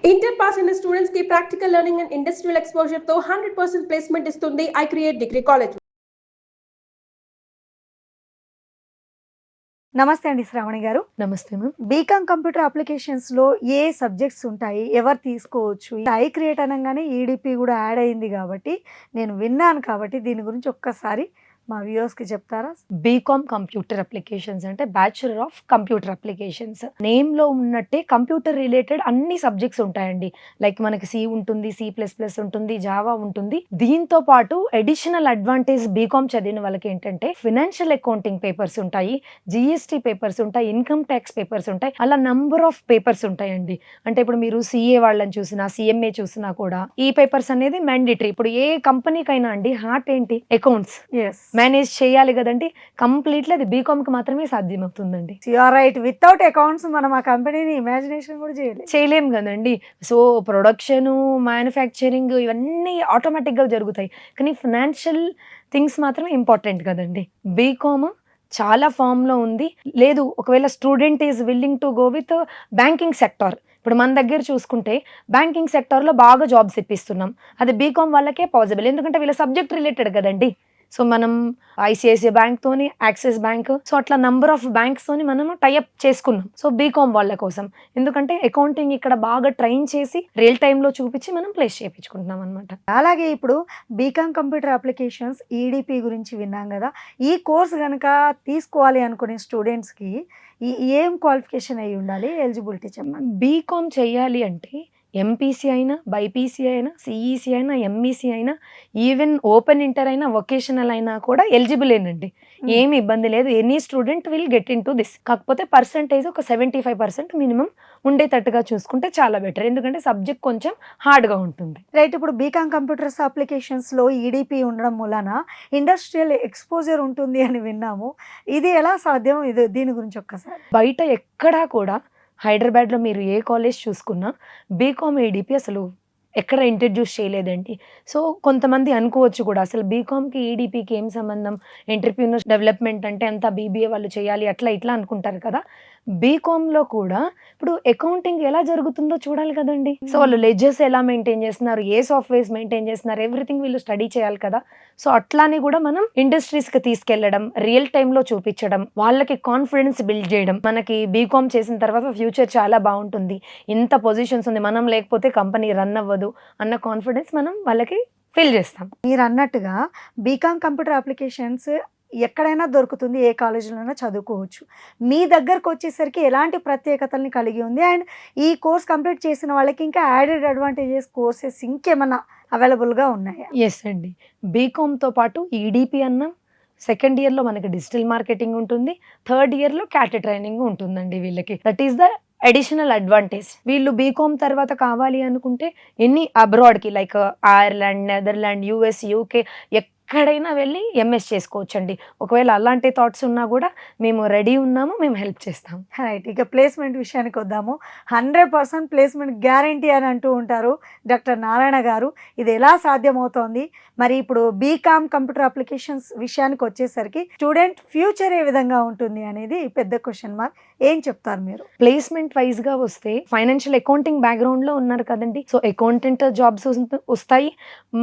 Inter pass అయిన students కి practical learning and industrial exposure తో 100% ప్లేస్మెంట్ ఇస్తుంది ఐ క్రియేట్ డిగ్రీ కాలేజ్. నమస్తే అండి శ్రావణి గారు. నమస్తే మ్యామ్. బీకామ్ కంప్యూటర్ అప్లికేషన్స్ లో ఏ సబ్జెక్ట్స్ ఉంటాయి, ఎవరు తీసుకోవచ్చు? ఐ క్రియేట్ అనగానే ఈడిపి కూడా యాడ్ అయింది కాబట్టి నేను విన్నాను, కాబట్టి దీని గురించి ఒక్కసారి మా వ్యూవర్స్ కి చెప్తారా? బీకామ్ కంప్యూటర్ అప్లికేషన్స్ అంటే bachelor of computer applications. Name లో ఉన్నట్టే కంప్యూటర్ రిలేటెడ్ అన్ని సబ్జెక్ట్స్ ఉంటాయండి. లైక్ మనకి సి ఉంటుంది, C++ ఉంటుంది, జావా ఉంటుంది. దీంతో పాటు అడిషనల్ అడ్వాంటేజ్ బీకామ్ చదివిన వాళ్ళకి ఏంటంటే ఫినాన్షియల్ అకౌంటింగ్ పేపర్స్ ఉంటాయి, GST పేపర్స్ ఉంటాయి, ఇన్కమ్ ట్యాక్స్ పేపర్స్ ఉంటాయి. అలా నంబర్ ఆఫ్ పేపర్స్ ఉంటాయండి. అంటే ఇప్పుడు మీరు CA వాళ్ళని చూసినా, CMA చూసినా కూడా ఈ పేపర్స్ అనేది మ్యాండేటరీ. ఇప్పుడు ఏ కంపెనీకైనా అండి హార్ట్ ఏంటి? అకౌంట్స్ మేనేజ్ చేయాలి కదండి. కంప్లీట్లీ అది బీకామ్ కి మాత్రమే సాధ్యమవుతుందండి. రైట్, వితౌట్ అకౌంట్స్ మనం ఆ కంపెనీని ఇమాజినేషన్ కూడా చేయలేం కదండి. సో ప్రొడక్షన్, మ్యానుఫ్యాక్చరింగ్ ఇవన్నీ ఆటోమేటిక్ గా జరుగుతాయి, కానీ ఫినాన్షియల్ థింగ్స్ మాత్రమే ఇంపార్టెంట్ కదండి. బీకామ్ చాలా ఫామ్ లో ఉంది. లేదు ఒకవేళ student is willing to go with banking sector, ఇప్పుడు మన దగ్గర చూసుకుంటే బ్యాంకింగ్ సెక్టార్లో బాగా జాబ్స్ ఇప్పిస్తున్నాం. అది బీకామ్ వాళ్ళకే పాసిబుల్, ఎందుకంటే వీళ్ళ సబ్జెక్ట్ రిలేటెడ్ కదండి. సో మనం ICICI బ్యాంక్ తోని, యాక్సిస్ బ్యాంక్, సో అట్లా నంబర్ ఆఫ్ బ్యాంక్స్ తోని మనం టైఅప్ చేసుకున్నాం. సో బీకామ్ వాళ్ళ కోసం, ఎందుకంటే అకౌంటింగ్ ఇక్కడ బాగా ట్రైన్ చేసి రియల్ టైంలో చూపించి మనం ప్లేస్ చేయించుకుంటున్నాం అనమాట. అలాగే ఇప్పుడు బీకామ్ కంప్యూటర్ అప్లికేషన్స్ ఈడిపి గురించి విన్నాం కదా. ఈ కోర్స్ కనుక తీసుకోవాలి అనుకునే స్టూడెంట్స్కి ఏం క్వాలిఫికేషన్ అయి ఉండాలి, ఎలిజిబిలిటీ చెప్పండి. బీకామ్ చేయాలి అంటే MPC అయినా, BIPC అయినా, CEC అయినా, MEC అయినా, ఈవెన్ ఓపెన్ ఇంటర్ అయినా, వొకేషనల్ అయినా కూడా ఎలిజిబులేనండి. ఏమి ఇబ్బంది లేదు. Any student will get in to this. కాకపోతే పర్సంటేజ్ ఒక 75% మినిమం ఉండేటట్టుగా చూసుకుంటే చాలా బెటర్, ఎందుకంటే సబ్జెక్ట్ కొంచెం హార్డ్గా ఉంటుంది. రైట్, ఇప్పుడు బీకామ్ కంప్యూటర్స్ అప్లికేషన్స్లో ఈడిపి ఉండడం మూలన ఇండస్ట్రియల్ ఎక్స్పోజర్ ఉంటుంది అని విన్నాము. ఇది ఎలా సాధ్యం? దీని గురించి ఒక్కసారి. బయట ఎక్కడా కూడా హైదరాబాద్లో మీరు ఏ కాలేజ్ చూసుకున్నా బీకామ్ EDP అసలు ఎక్కడ ఇంట్రడ్యూస్ చేయలేదండి. సో కొంతమంది అనుకోవచ్చు కూడా అసలు బీకామ్కి EDPకి ఏం సంబంధం, ఎంటర్ప్రీనర్స్ డెవలప్మెంట్ అంటే అంతా BBA వాళ్ళు చేయాలి అట్లా ఇట్లా అనుకుంటారు కదా. బీకామ్లో కూడా ఇప్పుడు అకౌంటింగ్ ఎలా జరుగుతుందో చూడాలి కదండి. సో వాళ్ళు లెడ్జర్స్ ఎలా మెయింటైన్ చేస్తున్నారు, ఏ సాఫ్ట్వేర్స్ మెయింటైన్ చేస్తున్నారు, ఎవ్రీథింగ్ వీళ్ళు స్టడీ చేయాలి కదా. సో అట్లానే కూడా మనం ఇండస్ట్రీస్కి తీసుకెళ్లడం, రియల్ టైంలో చూపించడం, వాళ్ళకి కాన్ఫిడెన్స్ బిల్డ్ చేయడం. మనకి బీకామ్ చేసిన తర్వాత ఫ్యూచర్ చాలా బాగుంటుంది, ఇంత పొజిషన్స్ ఉంది, మనం లేకపోతే కంపెనీ రన్ అవ్వదు అన్న కాన్ఫిడెన్స్ మనం వాళ్ళకి ఫిల్ చేస్తాం. మీరు అన్నట్టుగా బీకామ్ కంప్యూటర్ అప్లికేషన్స్ ఎక్కడైనా దొరుకుతుంది, ఏ కాలేజీలోనైనా చదువుకోవచ్చు. మీ దగ్గరకు వచ్చేసరికి ఎలాంటి ప్రత్యేకతల్ని కలిగి ఉంది, అండ్ ఈ కోర్స్ కంప్లీట్ చేసిన వాళ్ళకి ఇంకా యాడెడ్ అడ్వాంటేజెస్ కోర్సెస్ ఇంకేమన్నా అవైలబుల్గా ఉన్నాయా? ఎస్ అండి, బీకామ్తో పాటు EDP అన్న సెకండ్ ఇయర్లో మనకి డిజిటల్ మార్కెటింగ్ ఉంటుంది, థర్డ్ ఇయర్లో క్యాట్ ట్రైనింగ్ ఉంటుందండి వీళ్ళకి. That is the additional advantage. వీళ్ళు బీకామ్ తర్వాత కావాలి అనుకుంటే ఎన్ని అబ్రాడ్కి like Ireland, Netherland, US, UK ఎక్కడైనా వెళ్ళి MS చేసుకోవచ్చండి. ఒకవేళ అలాంటి థాట్స్ ఉన్నా కూడా మేము రెడీ ఉన్నాము, మేము హెల్ప్ చేస్తాం. రైట్, ఇక ప్లేస్మెంట్ విషయానికి వద్దాము. 100% ప్లేస్మెంట్ గ్యారంటీ అని అంటూ ఉంటారు డాక్టర్ నారాయణ గారు. ఇది ఎలా సాధ్యమవుతోంది? మరి ఇప్పుడు బీకామ్ కంప్యూటర్ అప్లికేషన్స్ విషయానికి వచ్చేసరికి స్టూడెంట్ ఫ్యూచర్ ఏ విధంగా ఉంటుంది అనేది పెద్ద క్వశ్చన్ మార్క్. ఏం చెప్తారు మీరు? ప్లేస్మెంట్ వైజ్ గా వస్తే ఫైనాన్షియల్ అకౌంటింగ్ బ్యాక్గ్రౌండ్ లో ఉన్నారు కదండి. సో అకౌంటెంట్ జాబ్స్ వస్తాయి,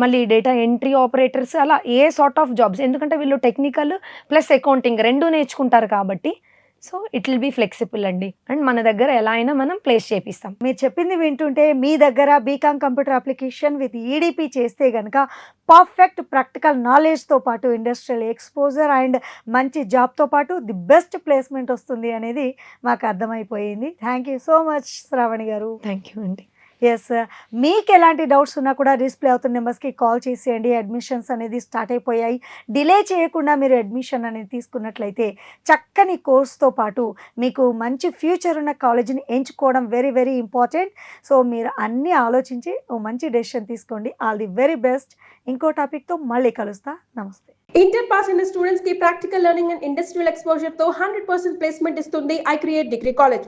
మళ్ళీ డేటా ఎంట్రీ ఆపరేటర్స్, అలా ఏ సార్ట్ ఆఫ్ జాబ్స్, ఎందుకంటే వీళ్ళు టెక్నికల్ ప్లస్ అకౌంటింగ్ రెండు నేర్చుకుంటారు కాబట్టి. So it will be flexible అండి, అండ్ మన దగ్గర ఎలా అయినా మనం ప్లేస్ చేపిస్తాం. మీరు చెప్పింది వింటుంటే మీ దగ్గర BCom computer application with EDP చేస్తే కనుక పర్ఫెక్ట్ ప్రాక్టికల్ నాలెడ్జ్తో పాటు ఇండస్ట్రియల్ ఎక్స్పోజర్ అండ్ మంచి జాబ్తో పాటు ది బెస్ట్ ప్లేస్మెంట్ వస్తుంది అనేది మాకు అర్థమైపోయింది. Thank you so much Shravani garu. Thank you అండి. ఎస్, మీకు ఎలాంటి డౌట్స్ ఉన్నా కూడా డిస్ప్లే అవుతున్న నెంబర్స్కి కాల్ చేసేయండి. అడ్మిషన్స్ అనేది స్టార్ట్ అయిపోయాయి. డిలే చేయకుండా మీరు అడ్మిషన్ అనేది తీసుకున్నట్లయితే చక్కని కోర్స్తో పాటు మీకు మంచి ఫ్యూచర్ ఉన్న కాలేజీని ఎంచుకోవడం వెరీ వెరీ ఇంపార్టెంట్. సో మీరు అన్నీ ఆలోచించి ఓ మంచి డెసిషన్ తీసుకోండి. All the very best. ఇంకో టాపిక్తో మళ్ళీ కలుస్తా. నమస్తే. ఇంటర్ పాస్ అయిన స్టూడెంట్స్ కి practical learning and industrial exposure తో 100% ప్లేస్మెంట్ ఇస్తుంది ఐ క్రియేట్ డిగ్రీ కాలేజ్.